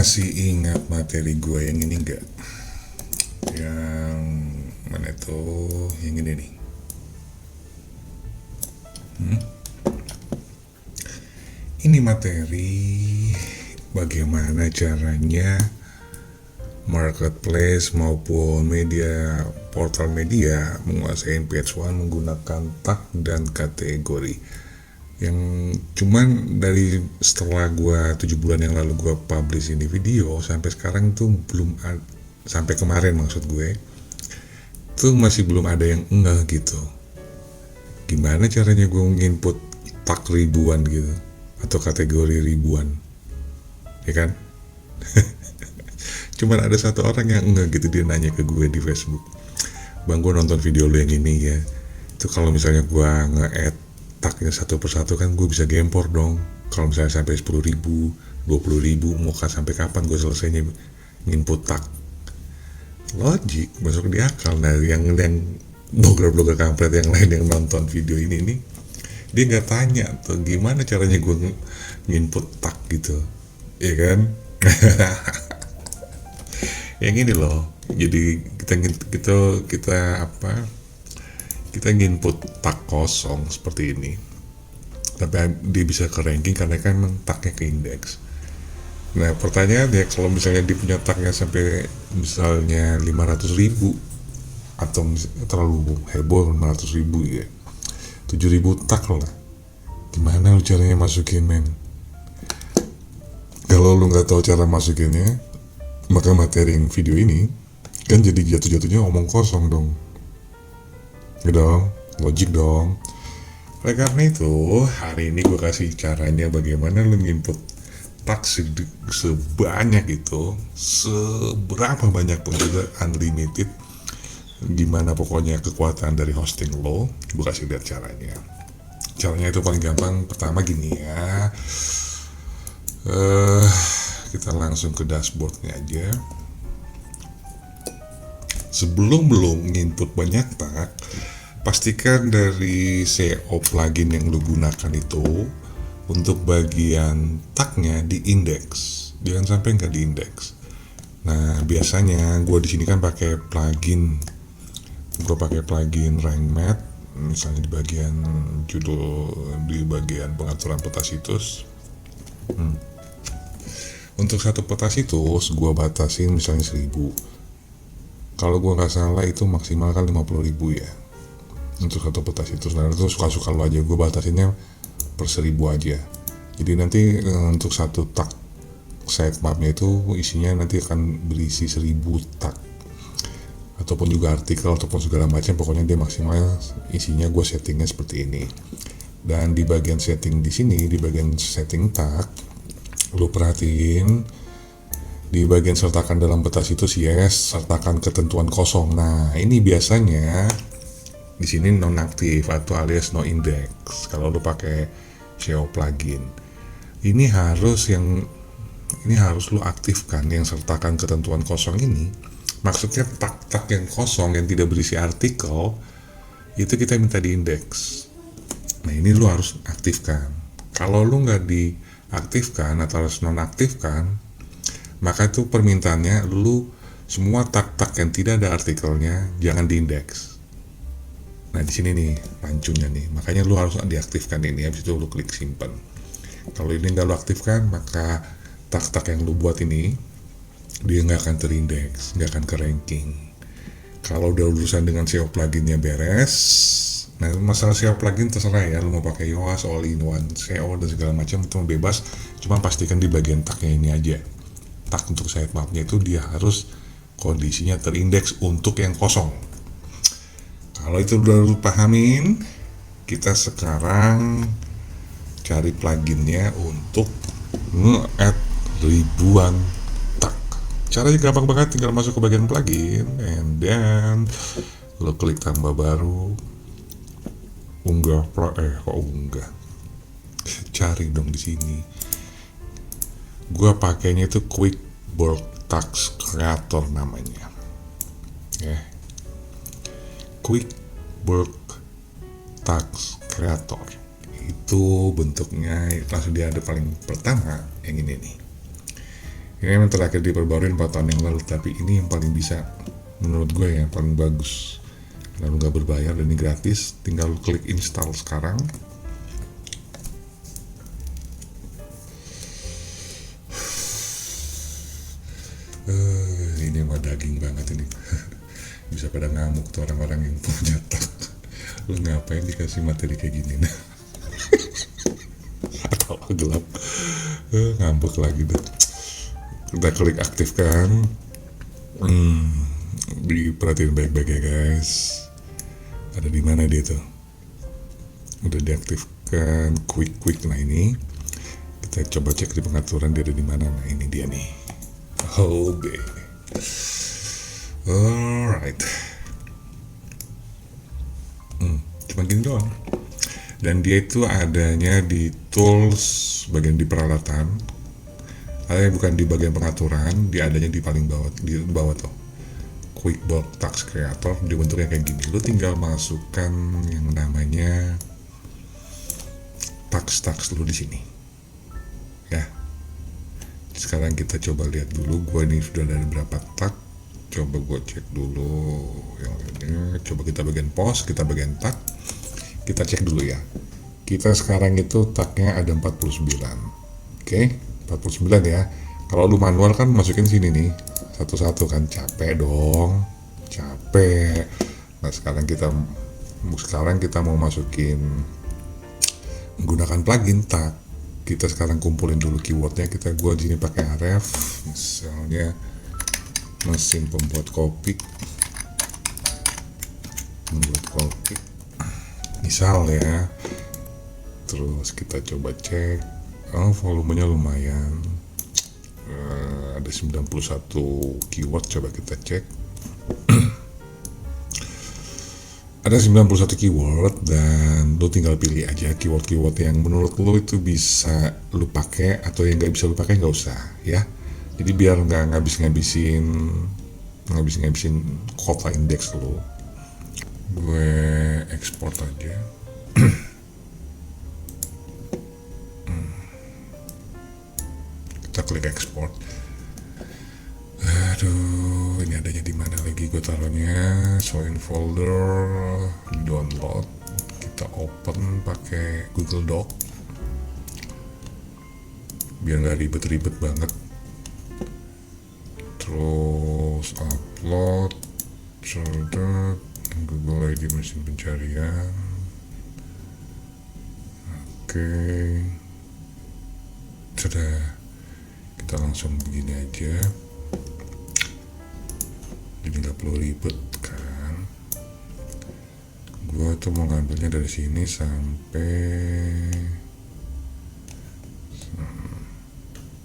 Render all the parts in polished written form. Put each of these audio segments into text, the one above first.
Masih ingat materi gue yang ini enggak? Yang mana tuh? Yang ini nih. Ini materi bagaimana caranya marketplace maupun media portal media menguasai page one menggunakan tag dan kategori. Yang cuman dari setelah gua 7 bulan yang lalu gua publish ini video sampai sekarang tuh belum sampai kemarin maksud gue tuh masih belum ada yang enggak gitu. Gimana caranya gue nginput tag ribuan gitu atau kategori ribuan, ya kan? Cuman ada satu orang yang enggak gitu, dia nanya ke gue di Facebook, "Bang, gue nonton video lo yang ini ya, itu kalau misalnya gue nge-add tagnya satu persatu kan gue bisa gempor dong. Kalau misalnya sampai 10.000, 20.000, mau sampai kapan gue selesainya nginput tag?" Logik, masuk di akal. Nah, yang blogger-blogger kampret yang lain yang nonton video ini nih, dia nggak tanya tuh gimana caranya gue nginput tag gitu, ya kan? Yang ini loh, jadi kita nginput tag kosong seperti ini, tapi dia bisa ke ranking karena kan memang tagnya ke indeks. Nah, pertanyaannya kalau misalnya dia punya tagnya sampai misalnya 500.000 atau terlalu heboh 500.000 ya, 7.000 tag lah, gimana lu caranya masukin, men? Kalau lu nggak tahu cara masukinnya, maka materi video ini kan jadi jatuh-jatuhnya omong kosong dong, ya dong, logik dong. Oleh karena itu, hari ini gue kasih caranya bagaimana lu nginput tag sebanyak itu, seberapa banyak pun juga, unlimited. Gimana pokoknya kekuatan dari hosting lo, gue kasih lihat caranya. Caranya itu paling gampang. Pertama gini ya, kita langsung ke dashboardnya aja. Sebelum nginput banyak tag, pastikan dari SEO plugin yang lo gunakan itu untuk bagian tagnya di indeks, jangan sampai nggak di indeks. Nah, biasanya gue di sini kan pakai plugin rank math, misalnya di bagian judul, di bagian pengaturan peta situs. Untuk satu peta situs gue batasin misalnya 1.000. Kalau gue nggak salah itu maksimal kan 50.000 ya untuk satu peta situs. Nah, itu suka-suka lo aja, gue batasinnya per 1.000 aja. Jadi nanti untuk satu tag sitemapnya itu isinya nanti akan berisi 1.000 tag ataupun juga artikel ataupun segala macam, pokoknya dia maksimal isinya gue settingnya seperti ini. Dan di bagian setting di sini, di bagian setting tag, lu perhatiin di bagian sertakan dalam peta situs, yes, sertakan ketentuan kosong. Nah, ini biasanya di sini nonaktif atau alias no index kalau lu pakai SEO plugin. Ini harus lu aktifkan, yang sertakan ketentuan kosong ini. Maksudnya tag-tag yang kosong yang tidak berisi artikel itu kita minta di indeks. Nah, ini lu harus aktifkan. Kalau lu nggak diaktifkan atau harus nonaktifkan, maka itu permintaannya lu semua tag-tag yang tidak ada artikelnya jangan di indeks. Nah, di sini nih pancungnya nih, makanya lu harus diaktifkan ini. Habis itu lu klik simpan. Kalau ini nggak lu aktifkan, maka tag-tag yang lu buat ini dia nggak akan terindeks, nggak akan ke ranking. Kalau udah urusan dengan SEO pluginnya beres, nah masalah SEO plugin terserah ya, lu mau pakai Yoast, all-in-one SEO dan segala macam itu bebas. Cuma pastikan di bagian tagnya ini aja, tag untuk sitemapnya itu dia harus kondisinya terindeks untuk yang kosong. Kalau itu udah lu pahamin, kita sekarang cari pluginnya untuk nge-add ribuan tag. Caranya gampang banget, tinggal masuk ke bagian plugin, and then lo klik tambah baru, unggah cari dong di sini. Gua pakainya itu Quick Bulk Tags Creator namanya. Quick Bulk Tags Creator itu bentuknya langsung dia ada paling pertama yang ini nih. Ini yang terakhir diperbarui 4 tahun yang lalu, tapi ini yang paling bisa menurut gue ya, paling bagus. Karena lu gak berbayar dan ini gratis, tinggal lu klik install sekarang. Ini mah daging banget ini. Bisa pada ngamuk tuh orang-orang yang punya tak. Lu ngapain dikasih materi kayak gini nah? Atau gelap, ngambek lagi deh. Kita klik aktifkan. Diperhatiin baik-baik ya guys. Ada di mana dia tuh? Udah diaktifkan quick. Nah ini kita coba cek di pengaturan dia ada di mana. Nah ini dia nih. Oke. Alright. Cuma gini doang. Dan dia itu adanya di tools bagian di peralatan. Ada yang bukan di bagian pengaturan, dia adanya di paling bawah, di bawah tuh. QuickBooks Tax Creator, dia bentuknya kayak gini. Lu tinggal masukkan yang namanya tax lu di sini. Ya. Sekarang kita coba lihat dulu, gue ini sudah ada berapa tax. Coba gue cek dulu yang ini. Coba kita bagian pos, kita bagian tax. Kita cek dulu ya. Kita sekarang itu taxnya ada 49. Oke, 49 ya. Kalau lu manual kan masukin sini nih satu-satu kan, capek dong, capek. Nah sekarang kita mau masukin menggunakan plugin tax. Kita sekarang kumpulin dulu keywordnya. Gua di sini pakai ref, misalnya mesin pembuat kopi, misal ya. Terus kita coba cek, volumenya lumayan, ada 91 keyword. Coba kita cek. Ada 91 keyword dan lu tinggal pilih aja keyword-keyword yang menurut lu itu bisa lu pakai, atau yang nggak bisa lu pakai nggak usah ya. Jadi biar nggak ngabisin kota indeks lu. Gue ekspor aja. Kita klik ekspor. Aduh, ini adanya di mana lagi gue taruhnya? Show in folder, download. Kita open pakai Google Doc. Biar nggak ribet-ribet banget. Terus upload, cerdak, Google ID mesin pencarian. Oke, sudah. Kita langsung begini aja. Jadi nggak perlu ribet kan. Gua tuh mau ngambilnya dari sini sampai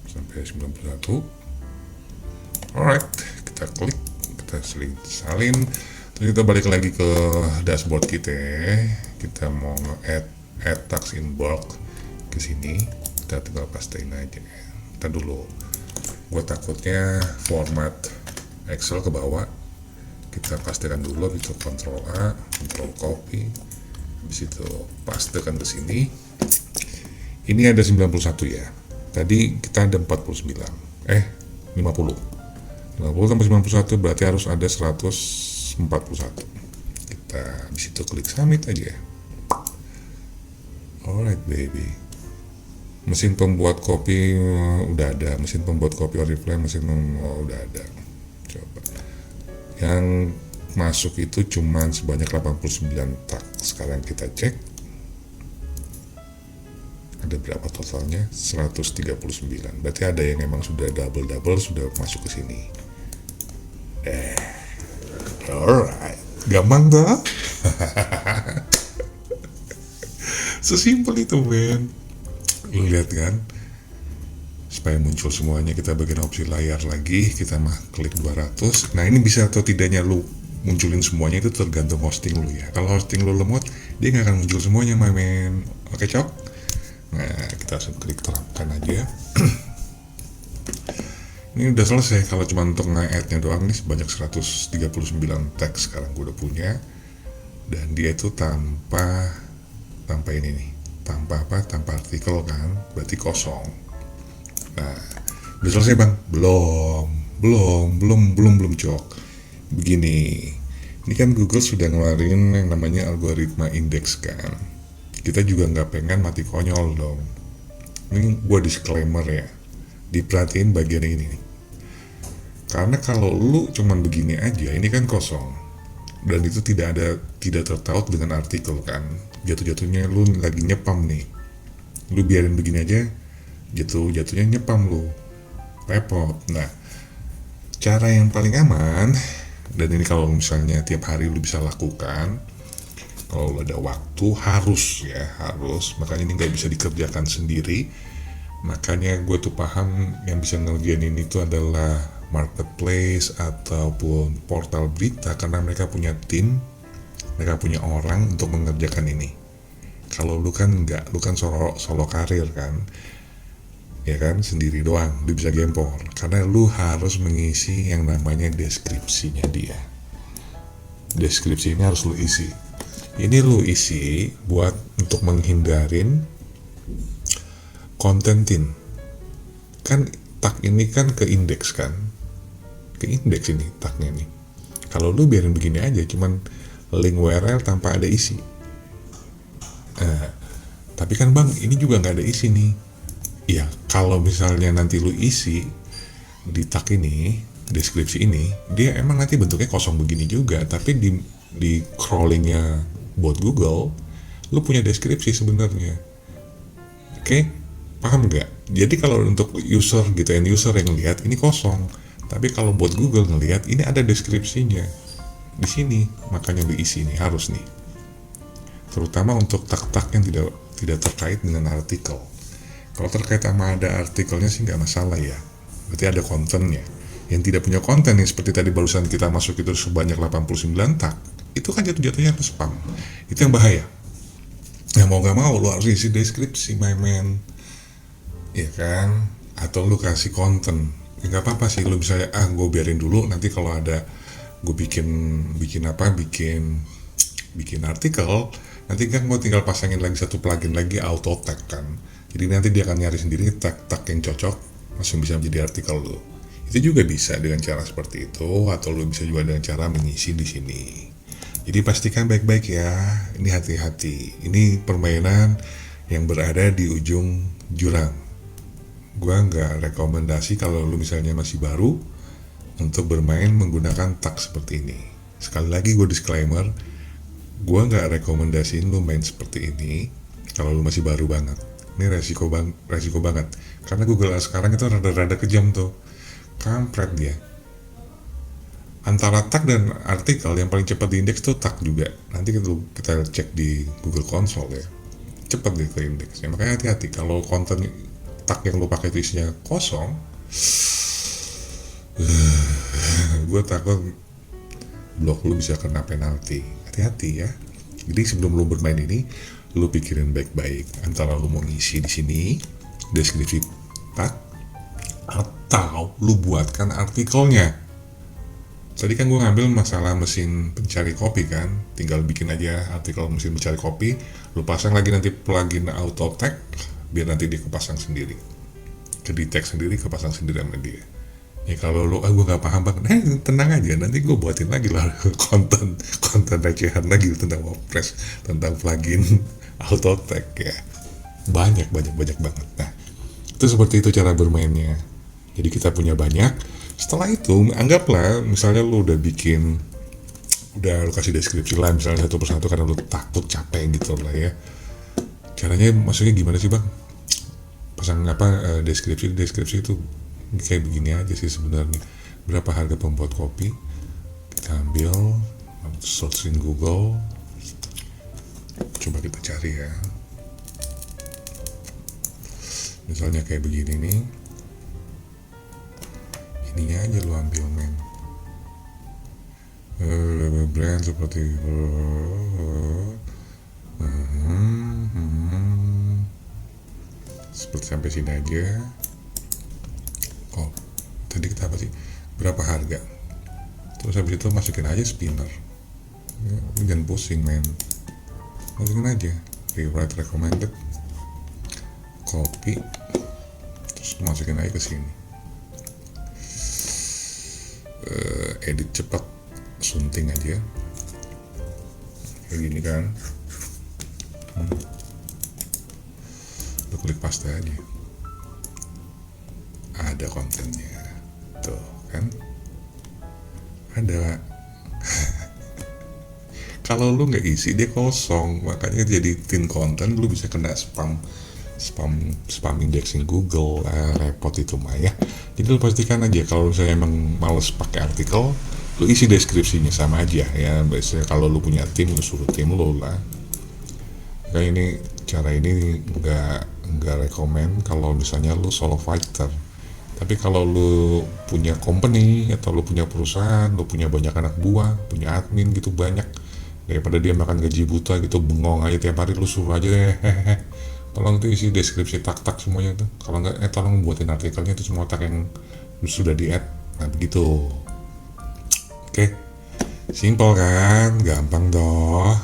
91. Alright, kita klik, kita salin. Terus kita balik lagi ke dashboard kita. Kita mau add tax in bulk ke sini. Kita tinggal pastein aja. Kita dulu. Gue takutnya format Excel ke bawah. Kita pastekan dulu, itu Ctrl A, Ctrl copy. Habis itu pastekan ke sini. Ini ada 91 ya. Tadi kita ada 50 tambah 91 berarti harus ada 141. Kita di situ klik submit aja. Alright baby. Mesin pembuat kopi udah ada, mesin pembuat kopi Oriflame udah ada. Coba. Yang masuk itu cuman sebanyak 89 tax. Sekarang kita cek. Ada berapa totalnya? 139. Berarti ada yang memang sudah double sudah masuk ke sini. Alright. Gampang tuh. Sesimpel itu men. Lu lihat kan, supaya muncul semuanya kita bagian opsi layar lagi, kita klik 200. Nah ini bisa atau tidaknya lu munculin semuanya itu tergantung hosting lu ya. Kalau hosting lu lemot, dia nggak akan muncul semuanya men. Oke cok. Nah kita langsung klik terapkan aja. Ini udah selesai. Kalau cuma untuk nge-add-nya doang nih sebanyak 139 teks sekarang gue udah punya. Dan dia itu tanpa ini nih, tanpa artikel kan, berarti kosong. Nah Udah selesai bang? Belum cok. Begini, ini kan Google sudah ngeluarin yang namanya algoritma indeks kan. Kita juga nggak pengen mati konyol dong. Ini gue disclaimer ya, diperhatiin bagian ini nih. Karena kalau lu cuman begini aja, ini kan kosong. Dan itu tidak tertaut dengan artikel kan. Jatuh-jatuhnya lu lagi nyepam nih. Lu biarin begini aja, jatuhnya nyepam lu. Repot. Nah, cara yang paling aman, dan ini kalau misalnya tiap hari lu bisa lakukan, kalau lu ada waktu harus, makanya ini nggak bisa dikerjakan sendiri. Makanya gue tuh paham yang bisa ngerjain ini tuh adalah marketplace ataupun portal berita, karena mereka punya tim, mereka punya orang untuk mengerjakan ini. Kalau lu kan enggak, lu kan solo karir kan, ya kan, sendiri doang, lu bisa gempor, karena lu harus mengisi yang namanya deskripsinya dia. Deskripsi ini harus lu isi. Ini lu isi buat untuk menghindarin kontentin. Kan tag ini kan ke indeks kan, ke indeks ini tagnya nih. Kalau lu biarin begini aja, cuman link URL tanpa ada isi. Tapi kan bang, ini juga nggak ada isi nih. Ya, kalau misalnya nanti lu isi di tag ini, deskripsi ini, dia emang nanti bentuknya kosong begini juga, tapi di crawlingnya buat Google, lu punya deskripsi sebenarnya. Oke, paham nggak? Jadi kalau untuk user gitu, end user yang lihat ini kosong, tapi kalau buat Google ngelihat ini ada deskripsinya di sini, makanya lu isi nih, harus nih. Terutama untuk tag-tag yang tidak terkait dengan artikel. Kalau terkait sama ada artikelnya sih nggak masalah ya, berarti ada kontennya. Yang tidak punya konten yang seperti tadi barusan kita masuk itu sebanyak 89 tag, itu kan jatuh-jatuhnya ke spam. Itu yang bahaya. Nah, mau gak mau lu harus isi deskripsi, my man, ya kan? Atau lu kasih konten, ya nggak apa-apa sih, lu bisa gue biarin dulu, nanti kalau ada gue bikin artikel, nanti kan gue tinggal pasangin lagi satu plugin lagi, auto tag kan. Jadi nanti dia akan nyari sendiri tag yang cocok, langsung bisa menjadi artikel lu. Itu juga bisa dengan cara seperti itu, atau lu bisa juga dengan cara mengisi di sini. Jadi pastikan baik-baik ya, ini hati-hati. Ini permainan yang berada di ujung jurang. Gua nggak rekomendasi kalau lu misalnya masih baru untuk bermain menggunakan tag seperti ini. Sekali lagi gue disclaimer, gue nggak rekomendasiin lu main seperti ini kalau lu masih baru banget. Ini resiko banget, karena Google sekarang itu rada-rada kejam tuh, kampret dia. Antara tag dan artikel yang paling cepat diindeks tuh tag juga. Nanti kita cek di Google Console ya, cepat deh ke indeksnya. Makanya hati-hati kalau konten tag yang lu pakai itu isinya kosong. Gue takut blog lu bisa kena penalti. Hati-hati ya. Jadi sebelum lu bermain ini, lu pikirin baik-baik antara lu mau ngisi di sini deskripsi tag atau lu buatkan artikelnya. Tadi kan gue ngambil masalah mesin pencari kopi kan, tinggal bikin aja artikel mesin pencari kopi, lu pasang lagi nanti plugin auto tag biar nanti dia kepasang sendiri, ke detect sendiri, kepasang sendiri sama dia. Ya kalau lu gue gak paham banget, tenang aja, nanti gue buatin lagi lah konten recehan lagi tentang WordPress, tentang plugin auto tag ya. Banyak banget. Nah, itu seperti itu cara bermainnya. Jadi kita punya banyak. Setelah itu anggaplah misalnya lu udah lu kasih deskripsi lah misalnya satu persatu karena lu takut capek gitu lah ya. Caranya maksudnya gimana sih bang? Pasang deskripsi itu kayak begini aja sih sebenarnya. Berapa harga pembuat kopi? Kita ambil, searching Google, coba kita cari ya. Misalnya kayak begini nih, ininya aja lu ambil men. Brand seperti seperti sampai sini aja. Oh, tadi kita apa sih? Berapa harga? Terus habis itu masukin aja spinner. Ya, jangan pusing men. Masukin aja rewrite recommended, copy, terus masukin aja ke sini. edit cepat, sunting aja kayak gini kan. Lu klik paste aja, ada kontennya tuh kan, ada. Kalau lu nggak isi dia kosong, makanya jadi tin konten lu bisa kena spam indexing Google, repot itu mah ya. Jadi lu pastikan aja kalau saya emang males pakai artikel, lu isi deskripsinya sama aja ya. Biasanya kalau lu punya tim, lu suruh tim lu lah. Kayak ini, cara ini nggak rekomen kalau misalnya lu solo fighter. Tapi kalau lu punya company atau lu punya perusahaan, lu punya banyak anak buah, punya admin gitu banyak, daripada dia makan gaji buta gitu bengong aja tiap hari, lu suruh aja hehehe, tolong tuh isi deskripsi tak semuanya tuh. Kalau nggak tolong buatin artikelnya itu semua tak yang sudah di add. Nah begitu. Oke, simpel kan, gampang doh.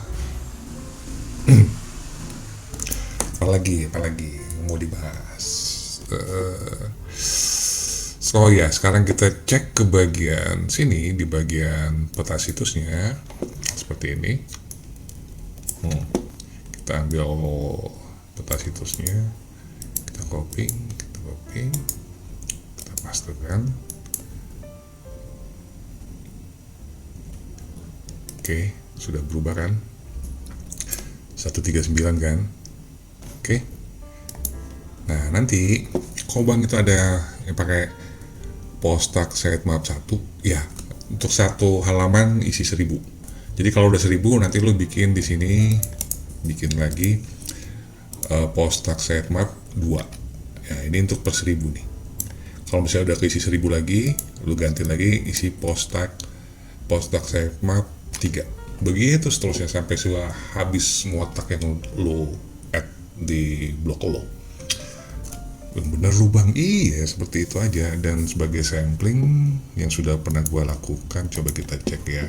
apalagi mau dibahas. So ya, sekarang kita cek ke bagian sini, di bagian peta situsnya seperti ini. Kita ambil peta situsnya, kita copy, kita pastekan. Oke, sudah berubah kan? 139 kan? Oke. Nah, nanti Kobang itu ada yang pakai postak sitemap 1 ya, untuk satu halaman isi 1000. Jadi kalau udah 1000 nanti lu bikin di sini, bikin lagi postak sitemap 2 ya, ini untuk per 1000 nih. Kalau misalnya udah keisi 1000 lagi, lu ganti lagi isi postak sitemap 3, begitu seterusnya sampai sudah habis semua tak yang lu add di blog lo. Bener lubang, iya seperti itu aja. Dan sebagai sampling yang sudah pernah gue lakukan, coba kita cek ya,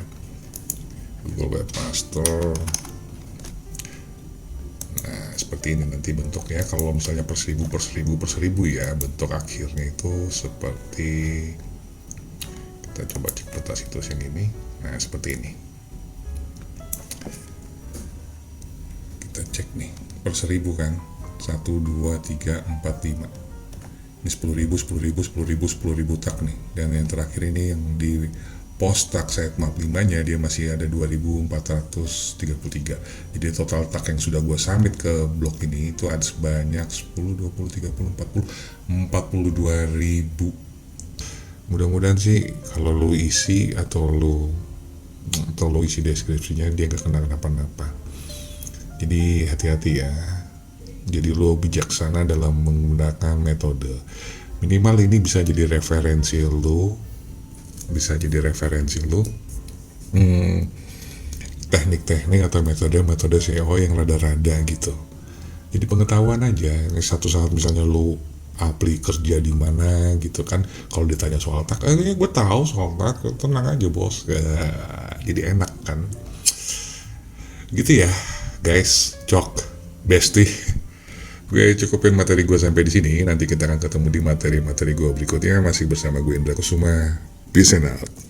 Google Webmaster. Nah seperti ini nanti bentuknya. Kalau misalnya per 1000 ya, bentuk akhirnya itu seperti, kita coba cek peta situs yang ini. Nah seperti ini, kita cek nih per 1000 kan, 1, 2, 3, 4, 5. Ini 10.000 tak nih. Dan yang terakhir ini yang di post tak sitemap 5 nya, dia masih ada 2433. Jadi total tak yang sudah gue submit ke blog ini itu ada sebanyak 10, 20, 30, 40, 42.000. Mudah-mudahan sih kalau lu isi atau lu isi deskripsinya dia gak kena kenapa-napa. Jadi hati-hati ya. Jadi lo bijaksana dalam menggunakan metode. Minimal ini bisa jadi referensi lo, teknik-teknik atau metode SEO yang rada-rada gitu. Jadi pengetahuan aja. Satu saat misalnya lo apply kerja di mana gitu kan, kalau ditanya soal tak, gue tahu soal tak, tenang aja bos. Jadi enak kan. Gitu ya, guys, cok, bestie. Gue cukupin materi gue sampai di sini. Nanti kita akan ketemu di materi-materi gue berikutnya, masih bersama gue Indra Kusuma. Peace and out.